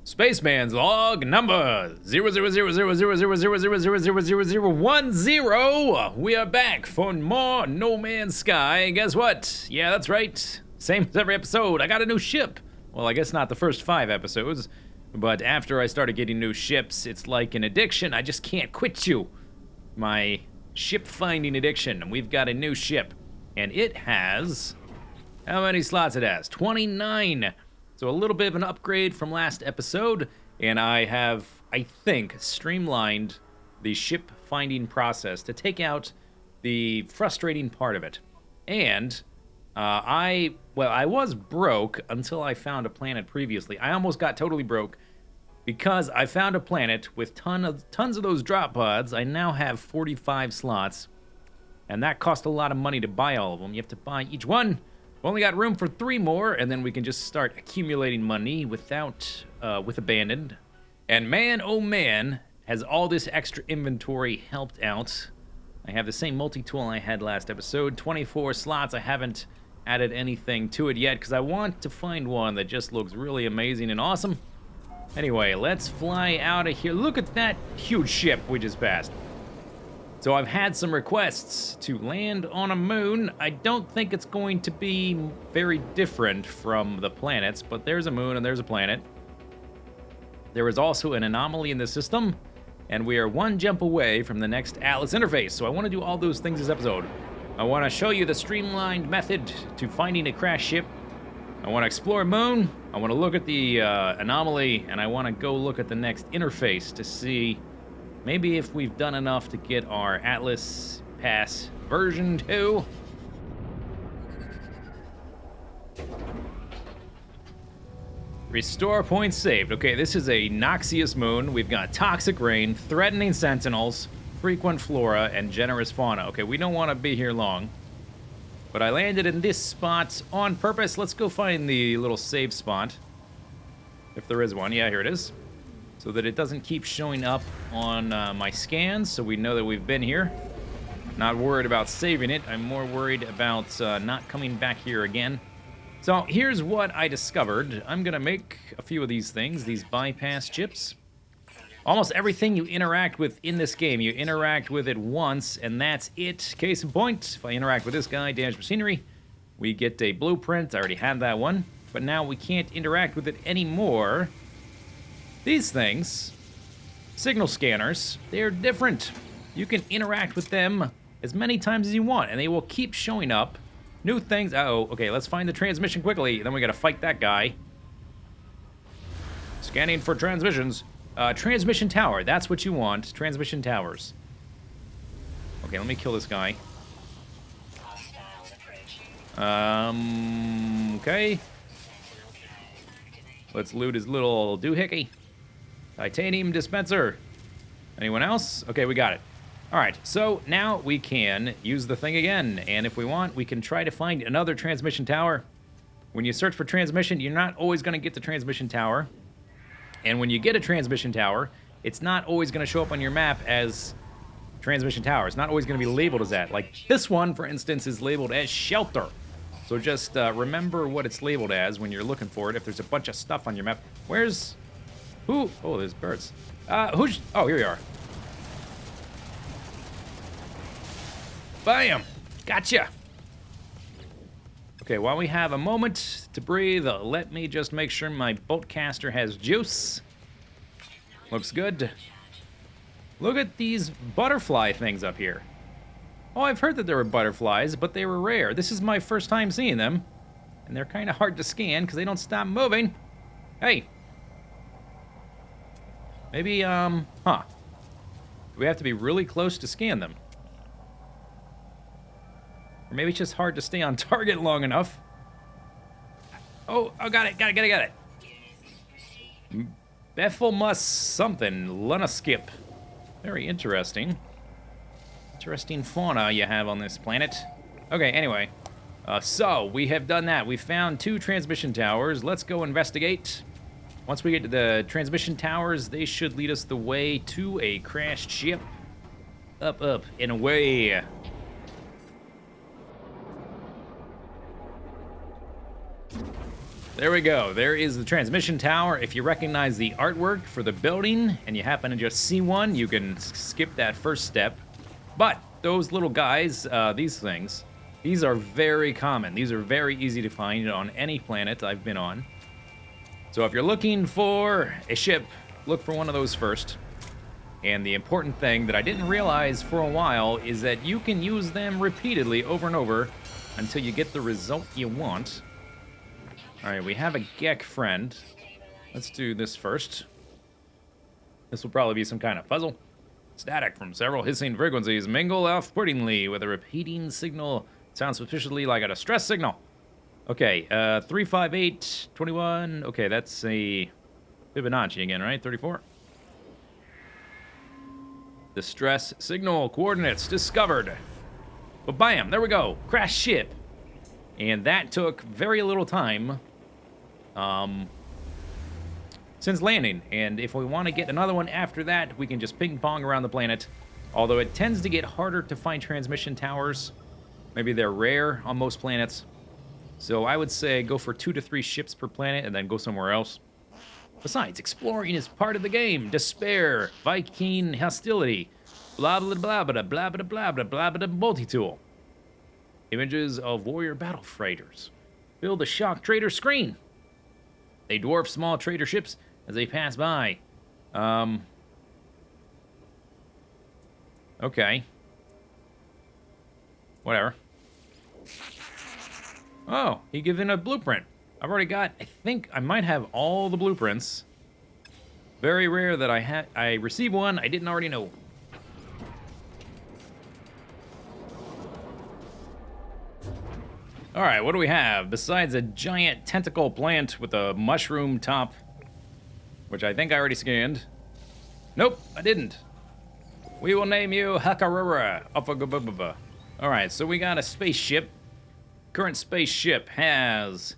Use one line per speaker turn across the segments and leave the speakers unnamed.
Spaceman's log number 0000000000010. We are back for more No Man's Sky. Guess what? Yeah, that's right. Same as every episode. I got a new ship. Well, I guess not the first 5 episodes, but after I started getting new ships, it's like an addiction. I just can't quit you. My ship finding addiction. And we've got a new ship, and it has how many slots it has? 29. So a little bit of an upgrade from last episode, and I have, I think, streamlined the ship finding process to take out the frustrating part of it. And I was broke until I found a planet previously. I almost got totally broke because I found a planet with tons of those drop pods. I now have 45 slots, and that cost a lot of money to buy all of them. You have to buy each one. We've only got room for 3 more, and then we can just start accumulating money with abandon. And man, oh man, has all this extra inventory helped out. I have the same multi-tool I had last episode, 24 slots. I haven't added anything to it yet because I want to find one that just looks really amazing and awesome. Anyway, let's fly out of here. Look at that huge ship we just passed. So I've had some requests to land on a moon. I don't think it's going to be very different from the planets, but there's a moon and there's a planet. There is also an anomaly in the system, and we are 1 jump away from the next Atlas interface. So I want to do all those things this episode. I want to show you the streamlined method to finding a crashed ship. I want to explore moon. I want to look at the anomaly, and I want to go look at the next interface to see maybe if we've done enough to get our Atlas Pass version 2. Restore points saved. Okay, this is a noxious moon. We've got toxic rain, threatening sentinels, frequent flora, and generous fauna. Okay, we don't want to be here long. But I landed in this spot on purpose. Let's go find the little save spot. If there is one. Yeah, here it is. So that it doesn't keep showing up on my scans, so we know that we've been here. Not worried about saving it. I'm more worried about not coming back here again. So here's what I discovered. I'm gonna make a few of these things, these bypass chips. Almost everything you interact with in this game, you interact with it once, and that's it. Case in point, if I interact with this guy, damage machinery, we get a blueprint. I already had that one, but now we can't interact with it anymore. These things, signal scanners, they're different. You can interact with them as many times as you want, and they will keep showing up. New things. Uh-oh. Okay, let's find the transmission quickly. Then we gotta fight that guy. Scanning for transmissions. Transmission tower. That's what you want. Transmission towers. Okay, let me kill this guy. Okay. Let's loot his little doohickey. Titanium dispenser. Anyone else? Okay, we got it. All right, so now we can use the thing again, and if we want, we can try to find another transmission tower. When you search for transmission, you're not always going to get the transmission tower. And when you get a transmission tower, it's not always going to show up on your map as transmission tower. It's not always going to be labeled as that. Like this one, for instance, is labeled as shelter. So just remember what it's labeled as when you're looking for it. If there's a bunch of stuff on your map. Where's... Who? Oh, there's birds. Who's... Oh, here we are. Bam! Gotcha! Okay, while we have a moment to breathe, let me just make sure my boatcaster has juice. Looks good. Look at these butterfly things up here. Oh, I've heard that there were butterflies, but they were rare. This is my first time seeing them. And they're kind of hard to scan because they don't stop moving. Hey! Maybe, Do we have to be really close to scan them? Or maybe it's just hard to stay on target long enough. Oh, got it. Bephelmus something, Lunaskip. Very interesting. Interesting fauna you have on this planet. Okay, anyway. So, we have done that. We found 2 transmission towers. Let's go investigate. Once we get to the transmission towers, they should lead us the way to a crashed ship. Up, and away. There we go. There is the transmission tower. If you recognize the artwork for the building and you happen to just see one, you can skip that first step. But those little guys, these things, these are very common. These are very easy to find on any planet I've been on. So if you're looking for a ship, look for one of those first. And the important thing that I didn't realize for a while is that you can use them repeatedly over and over until you get the result you want. All right, we have a Gek friend. Let's do this first. This will probably be some kind of puzzle. Static from several hissing frequencies mingle off-puttingly with a repeating signal. Sounds suspiciously like a distress signal. Okay, 358, 21. Okay, that's a Fibonacci again, right? 34. Distress signal coordinates discovered. But bam, there we go. Crash ship. And that took very little time since landing. And if we want to get another one after that, we can just ping pong around the planet. Although it tends to get harder to find transmission towers. Maybe they're rare on most planets. So I would say go for 2 to 3 ships per planet and then go somewhere else. Besides, exploring is part of the game. Despair, Viking hostility, blah blah blah blah blah blah blah blah blah blah multi-tool. Images of warrior battle freighters. Fill the shock trader screen. They dwarf small trader ships as they pass by. Okay. Whatever. Oh, he given a blueprint. I've already got, I think I might have all the blueprints. Very rare that I received one I didn't already know. All right, what do we have? Besides a giant tentacle plant with a mushroom top, which I think I already scanned. Nope, I didn't. We will name you Hakarura. All right, so we got a spaceship. Current spaceship has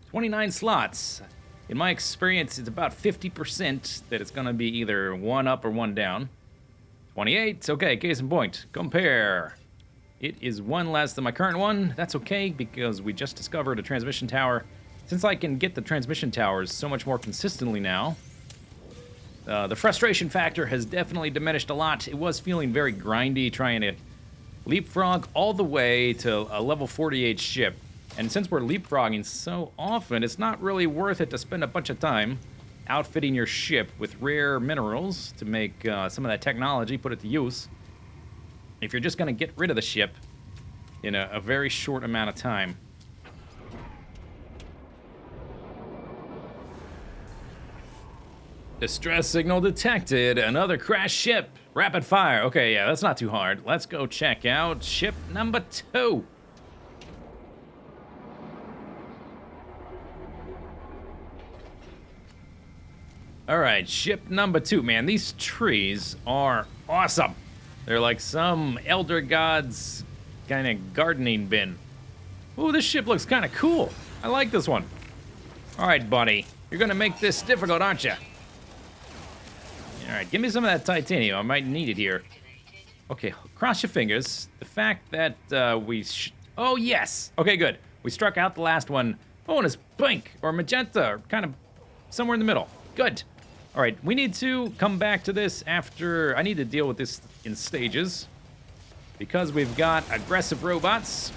29 slots. In my experience, it's about 50% that it's gonna be either one up or one down. 28, okay, case in point. Compare. It is one less than my current one. That's okay, because we just discovered a transmission tower. Since I can get the transmission towers so much more consistently now, the frustration factor has definitely diminished a lot. It was feeling very grindy trying to leapfrog all the way to a level 48 ship. And since we're leapfrogging so often, it's not really worth it to spend a bunch of time outfitting your ship with rare minerals to make some of that technology, put it to use. If you're just going to get rid of the ship in a very short amount of time. Distress signal detected. Another crash ship. Rapid fire. Okay, yeah, that's not too hard. Let's go check out ship number 2. All right, ship number 2. Man, these trees are awesome. They're like some elder god's kind of gardening bin. Ooh, this ship looks kind of cool. I like this one. All right, buddy. You're going to make this difficult, aren't you? All right, give me some of that titanium. I might need it here. Okay, cross your fingers. The fact that oh, yes. Okay, good. We struck out the last one. Oh, and it's pink or magenta or kind of somewhere in the middle. Good. All right, we need to come back to this after... I need to deal with this in stages. Because we've got aggressive robots.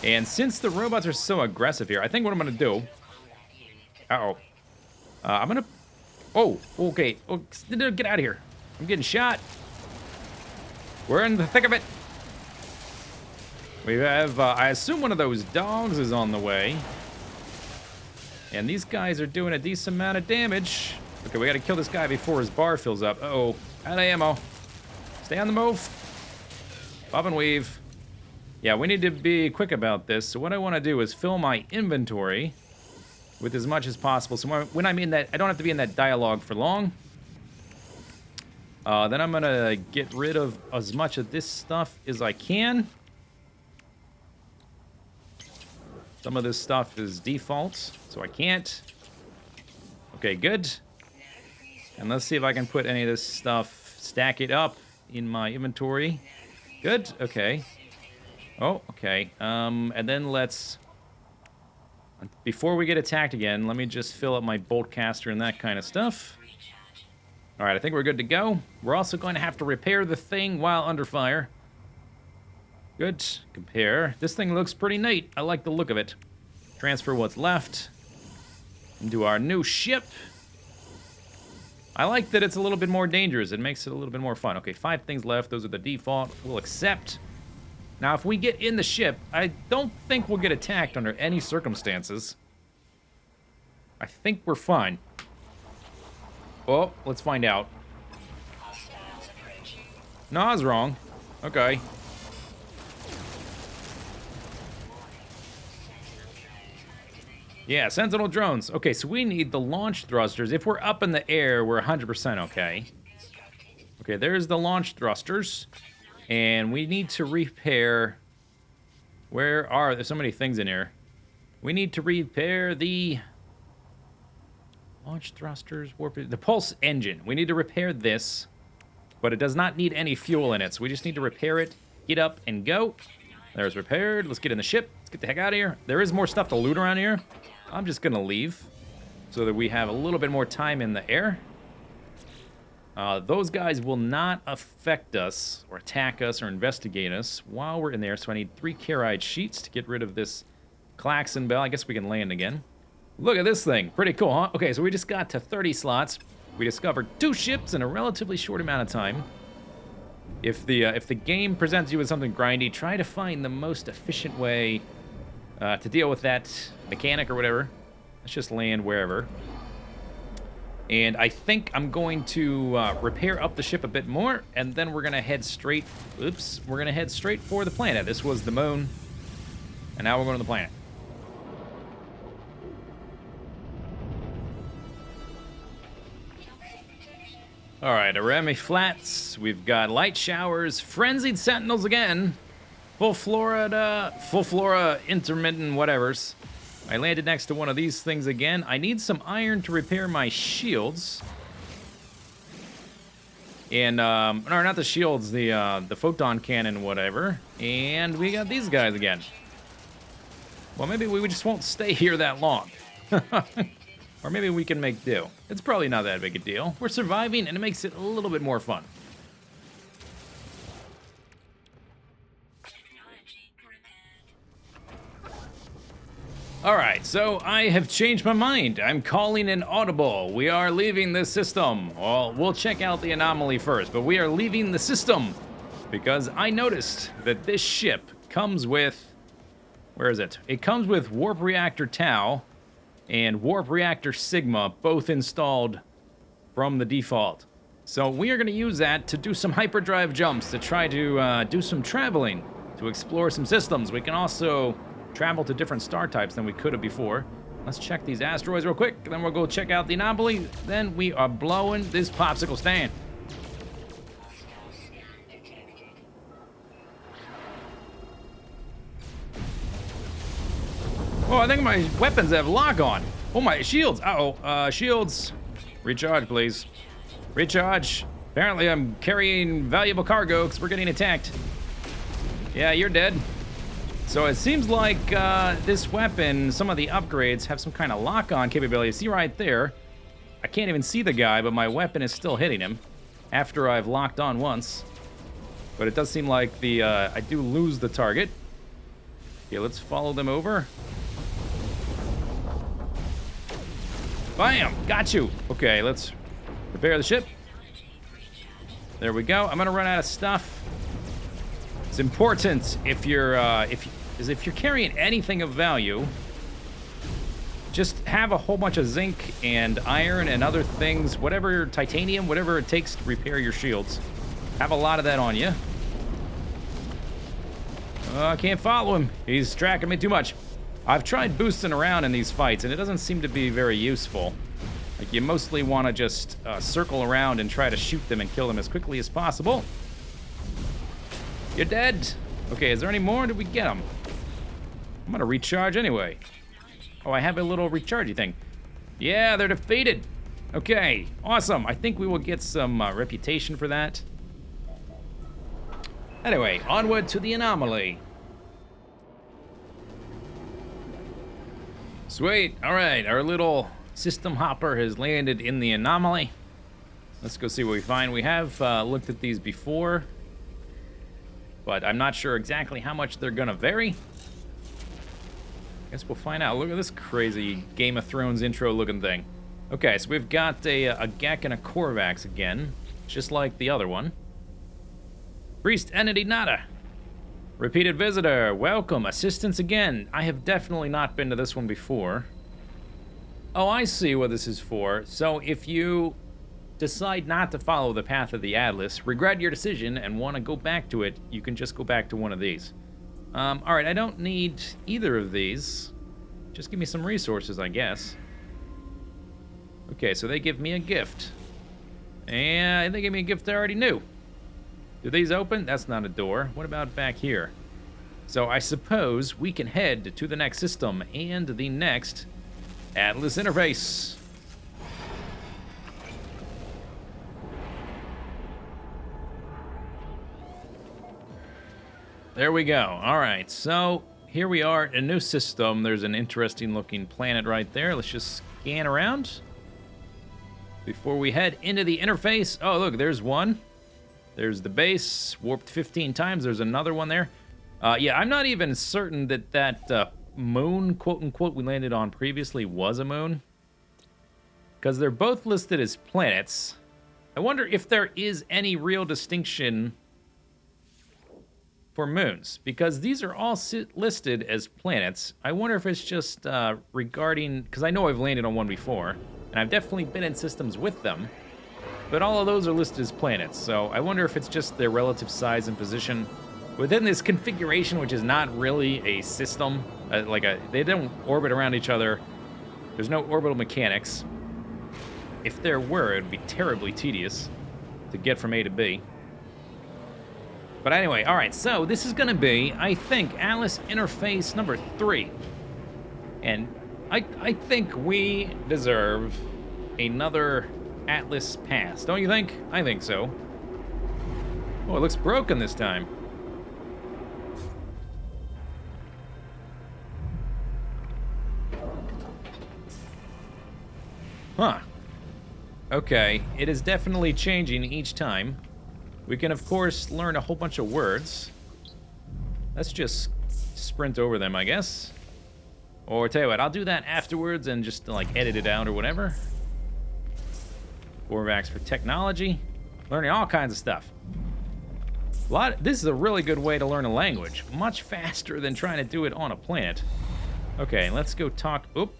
And since the robots are so aggressive here, I think what I'm going to do... Uh-oh. I'm going to... Oh, okay. Oh, get out of here. I'm getting shot. We're in the thick of it. We have... I assume one of those dogs is on the way. And these guys are doing a decent amount of damage. Okay, we gotta kill this guy before his bar fills up. Uh-oh. Out of ammo. Stay on the move. Bob and weave. Yeah, we need to be quick about this. So what I want to do is fill my inventory with as much as possible. So when I'm in that, I don't have to be in that dialogue for long. Then I'm gonna get rid of as much of this stuff as I can. Some of this stuff is default, so I can't. Okay, good. And let's see if I can put any of this stuff, stack it up in my inventory. Good, okay. Oh, okay. And then let's Before we get attacked again, let me just fill up my bolt caster and that kind of stuff. All right, I think we're good to go. We're also going to have to repair the thing while under fire. Good. Compare. This thing looks pretty neat. I like the look of it. Transfer what's left into our new ship. I like that it's a little bit more dangerous. It makes it a little bit more fun. Okay, 5 things left. Those are the default. We'll accept. Now, if we get in the ship, I don't think we'll get attacked under any circumstances. I think we're fine. Oh, let's find out. No, I was wrong. Okay. Yeah, Sentinel drones. Okay, so we need the launch thrusters. If we're up in the air, we're 100% okay. Okay, there's the launch thrusters. And we need to repair... Where are... There's so many things in here. We need to repair the... Launch thrusters, warp... The pulse engine. We need to repair this. But it does not need any fuel in it. So we just need to repair it, get up, and go. There's repaired. Let's get in the ship. Let's get the heck out of here. There is more stuff to loot around here. I'm just going to leave so that we have a little bit more time in the air. Those guys will not affect us or attack us or investigate us while we're in there. So I need 3 Caride sheets to get rid of this klaxon bell. I guess we can land again. Look at this thing. Pretty cool, huh? Okay, so we just got to 30 slots. We discovered 2 ships in a relatively short amount of time. If the game presents you with something grindy, try to find the most efficient way to deal with that mechanic or whatever. Let's just land wherever. And I think I'm going to repair up the ship a bit more, and then we're going to head straight... Oops. We're going to head straight for the planet. This was the moon, and now we're going to the planet. All right, Arami Flats. We've got light showers, frenzied sentinels again, full flora, intermittent whatevers. I landed next to one of these things again. I need some iron to repair my shields. And, no, not the shields, the photon cannon, whatever. And we got these guys again. Well, maybe we just won't stay here that long. Or maybe we can make do. It's probably not that big a deal. We're surviving, and it makes it a little bit more fun. All right, so I have changed my mind. I'm calling an audible. We are leaving the system. Well, we'll check out the anomaly first, but we are leaving the system because I noticed that this ship comes with... Where is it? It comes with Warp Reactor Tau and Warp Reactor Sigma, both installed from the default. So we are going to use that to do some hyperdrive jumps, to try to do some traveling, to explore some systems. We can also travel to different star types than we could have before. Let's check these asteroids real quick, then we'll go check out the anomaly. Then we are blowing this popsicle stand. Oh, I think my weapons have lock on. Oh, my shields. Uh-oh. Shields. Recharge, please. Recharge. Apparently, I'm carrying valuable cargo because we're getting attacked. Yeah, you're dead. So it seems like this weapon, some of the upgrades have some kind of lock-on capability. See right there? I can't even see the guy, but my weapon is still hitting him after I've locked on once. But it does seem like I do lose the target. Okay, let's follow them over. Bam! Got you! Okay, let's repair the ship. There we go. I'm gonna run out of stuff. It's important if you're carrying anything of value, just have a whole bunch of zinc and iron and other things, whatever, titanium, whatever it takes to repair your shields. Have a lot of that on you. I can't follow him. He's tracking me too much. I've tried boosting around in these fights, and it doesn't seem to be very useful. Like, you mostly want to just circle around and try to shoot them and kill them as quickly as possible. You're dead. Okay, is there any more? Did we get them? I'm gonna recharge anyway. Oh, I have a little rechargey thing. Yeah, they're defeated. Okay, awesome. I think we will get some reputation for that. Anyway, onward to the anomaly. Sweet. All right, our little system hopper has landed in the anomaly. Let's go see what we find. We have looked at these before, but I'm not sure exactly how much they're gonna vary. Guess we'll find out. Look at this crazy Game of Thrones intro looking thing. Okay, so we've got a Gek and a Korvax again, just like the other one. Priest Entity Nada. Repeated visitor, welcome, assistance again. I have definitely not been to this one before. Oh, I see what this is for. So if you decide not to follow the path of the Atlas, regret your decision, and want to go back to it, you can just go back to one of these. Alright, I don't need either of these. Just give me some resources, I guess. Okay, so they give me a gift. And they gave me a gift I already knew. Do these open? That's not a door. What about back here? So I suppose we can head to the next system and the next Atlas interface. There we go. All right, so here we are in a new system. There's an interesting looking planet right there. Let's just scan around before we head into the interface. Oh, look, there's one. There's the base, warped 15 times. There's another one there. Yeah, I'm not even certain that that moon, quote-unquote, we landed on previously was a moon. Because they're both listed as planets. I wonder if there is any real distinction for moons. Because these are all listed as planets. I wonder if it's just regarding... Because I know I've landed on one before. And I've definitely been in systems with them. But all of those are listed as planets, so I wonder if it's just their relative size and position within this configuration, which is not really a system. They don't orbit around each other. There's no orbital mechanics. If there were, it would be terribly tedious to get from A to B. But anyway, all right, so this is going to be, I think, Atlas Interface number 3. And I think we deserve another Atlas pass, don't you think? I think so. Oh, it looks broken this time. Huh. Okay, it is definitely changing each time. We can, of course, learn a whole bunch of words. Let's just sprint over them, I guess. Or tell you what, I'll do that afterwards and just, like, edit it out or whatever. Korvax for technology. Learning all kinds of stuff. This is a really good way to learn a language. Much faster than trying to do it on a planet. Okay, let's go talk... Oop.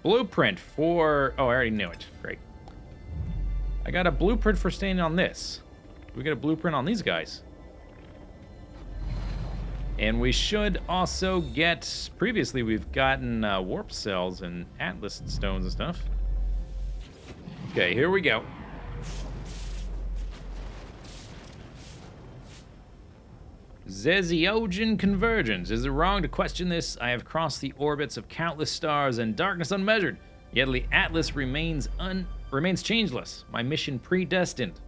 Blueprint for... Oh, I already knew it. Great. I got a blueprint for staying on this. We got a blueprint on these guys. And we should also get... Previously, we've gotten warp cells and Atlas stones and stuff. Okay, here we go. Zestauan convergence. Is it wrong to question this? I have crossed the orbits of countless stars and darkness unmeasured. Yet the Atlas remains changeless. My mission predestined.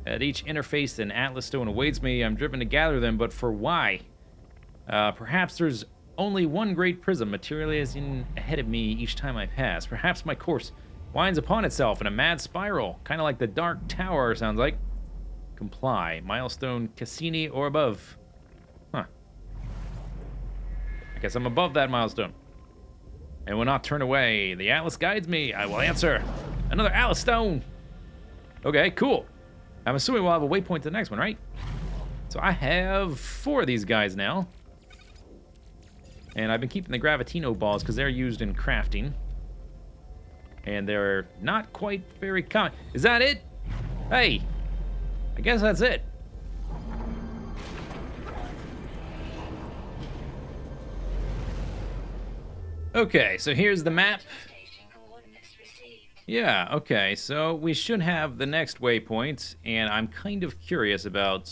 At each interface, an Atlas stone awaits me. I'm driven to gather them, but for why? Perhaps there's only one great prism materializing ahead of me each time I pass. Perhaps my course winds upon itself in a mad spiral, kind of like the Dark Tower, sounds like. Comply. Milestone Cassini or above. Huh. I guess I'm above that milestone. And will not turn away. The Atlas guides me. I will answer. Another Atlas stone. Okay, cool. I'm assuming we'll have a waypoint to the next one, right? So I have 4 of these guys now. And I've been keeping the Gravitino balls because they're used in crafting. And they're not quite very common. Is that it? Hey, I guess that's it. Okay, so here's the map. Yeah, okay, so we should have the next waypoint, and I'm kind of curious about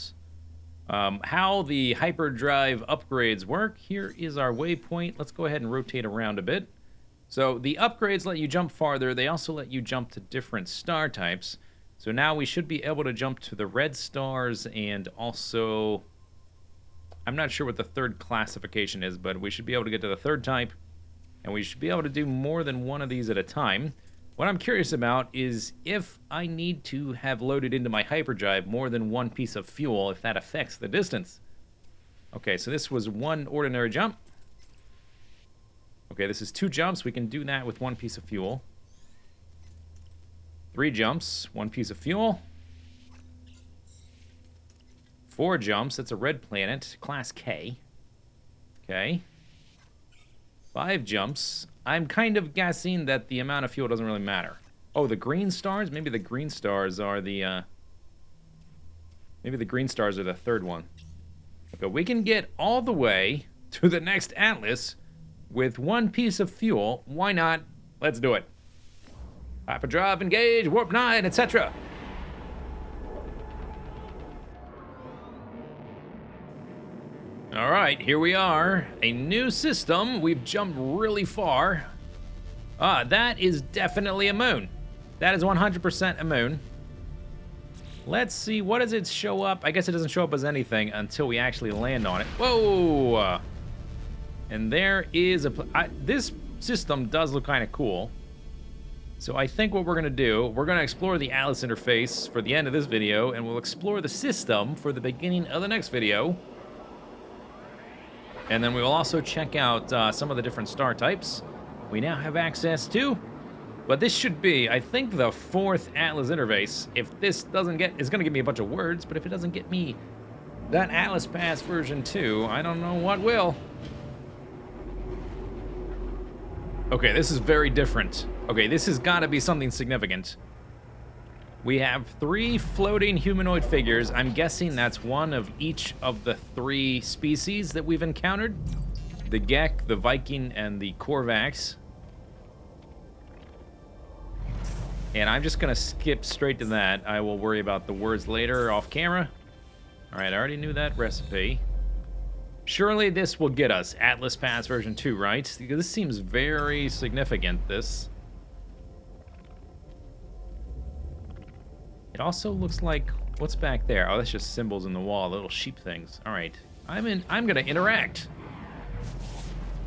how the hyperdrive upgrades work. Here is our waypoint. Let's go ahead and rotate around a bit. So the upgrades let you jump farther. They also let you jump to different star types. So now we should be able to jump to the red stars and also... I'm not sure what the third classification is, but we should be able to get to the third type. And we should be able to do more than one of these at a time. What I'm curious about is if I need to have loaded into my hyperdrive more than one piece of fuel, if that affects the distance. Okay, so this was one ordinary jump. Okay, this is 2 jumps. We can do that with 1 piece of fuel. 3 jumps, 1 piece of fuel. 4 jumps, that's a red planet, class K. Okay. 5 jumps. I'm kind of guessing that the amount of fuel doesn't really matter. Oh, the green stars? Maybe the green stars are the, maybe the green stars are the 3rd one. Okay, we can get all the way to the next Atlas with 1 piece of fuel. Why not? Let's do it. Hyperdrive, engage, warp 9, etc. All right, here we are. A new system. We've jumped really far. Ah, that is definitely a moon. That is 100% a moon. Let's see, what does it show up? I guess it doesn't show up as anything until we actually land on it. Whoa! And there is a... this system does look kind of cool. So I think what we're going to do, we're going to explore the Atlas interface for the end of this video, and we'll explore the system for the beginning of the next video. And then we will also check out some of the different star types we now have access to. But this should be, I think, the 4th Atlas interface. If this doesn't get... it's going to give me a bunch of words, but if it doesn't get me that Atlas Pass version 2, I don't know what will. Okay, this is very different. Okay, this has got to be something significant. We have 3 floating humanoid figures. I'm guessing that's one of each of the 3 species that we've encountered. The Gek, the Viking, and the Korvax. And I'm just going to skip straight to that. I will worry about the words later off camera. All right, I already knew that recipe. Surely this will get us Atlas Pass version 2, right? Because this seems very significant, this. It also looks like... what's back there? Oh, that's just symbols in the wall, little sheep things. All right, I'm going to interact.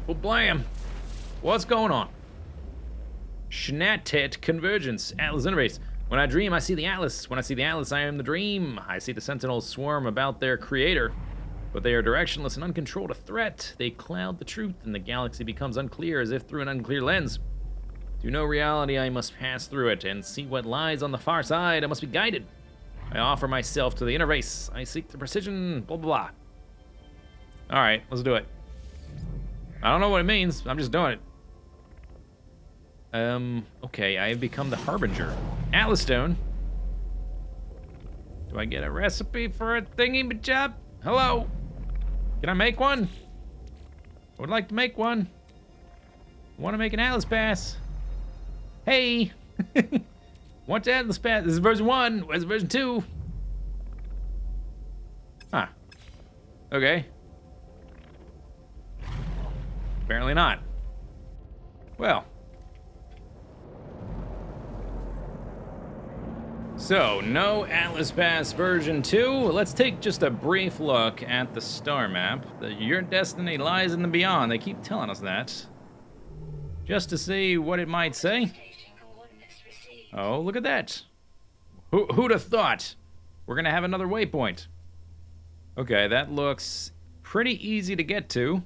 Well, blam. What's going on? Schnatet Convergence, Atlas Interface. When I dream, I see the Atlas. When I see the Atlas, I am the dream. I see the Sentinels swarm about their creator. But they are directionless and uncontrolled, a threat. They cloud the truth, and the galaxy becomes unclear as if through an unclear lens. To know reality, I must pass through it and see what lies on the far side. I must be guided. I offer myself to the interface. I seek the precision, blah, blah, blah. All right, let's do it. I don't know what it means. I'm just doing it. Okay, I have become the Harbinger. Atlas Stone. Do I get a recipe for a thingy-majab? Hello? Can I make one? I would like to make one. I want to make an Atlas Pass. Hey! Want to Atlas Pass? This is version 1. Where's version 2? Huh. Okay. Apparently not. Well. So, no Atlas Pass version 2. Let's take just a brief look at the star map. Your destiny lies in the beyond. They keep telling us that. Just to see what it might say. Oh, look at that. Who'd have thought? We're gonna have another waypoint. Okay, that looks pretty easy to get to.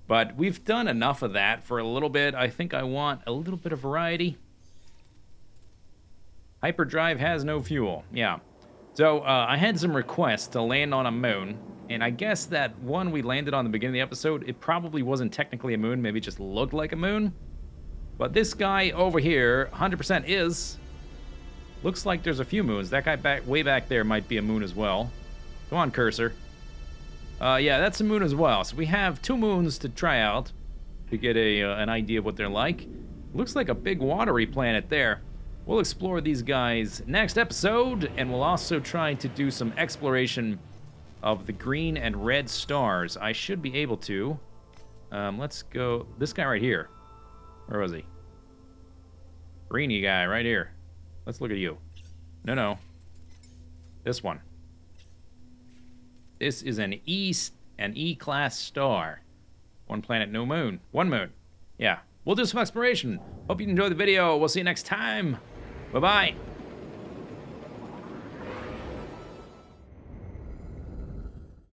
But we've done enough of that for a little bit. I think I want a little bit of variety. Hyperdrive has no fuel. Yeah. So I had some requests to land on a moon. And I guess that one we landed on the beginning of the episode, it probably wasn't technically a moon. Maybe it just looked like a moon. But this guy over here, 100% is. Looks like there's a few moons. That guy way back there might be a moon as well. Come on, cursor. Yeah, that's a moon as well. So we have 2 moons to try out to get an idea of what they're like. Looks like a big watery planet there. We'll explore these guys next episode, and we'll also try to do some exploration of the green and red stars. I should be able to. Let's go. This guy right here. Where was he? Greeny guy right here. Let's look at you. No. This one. This is an E-class star. 1 planet, no moon. 1 moon. Yeah. We'll do some exploration. Hope you enjoyed the video. We'll see you next time. Bye-bye.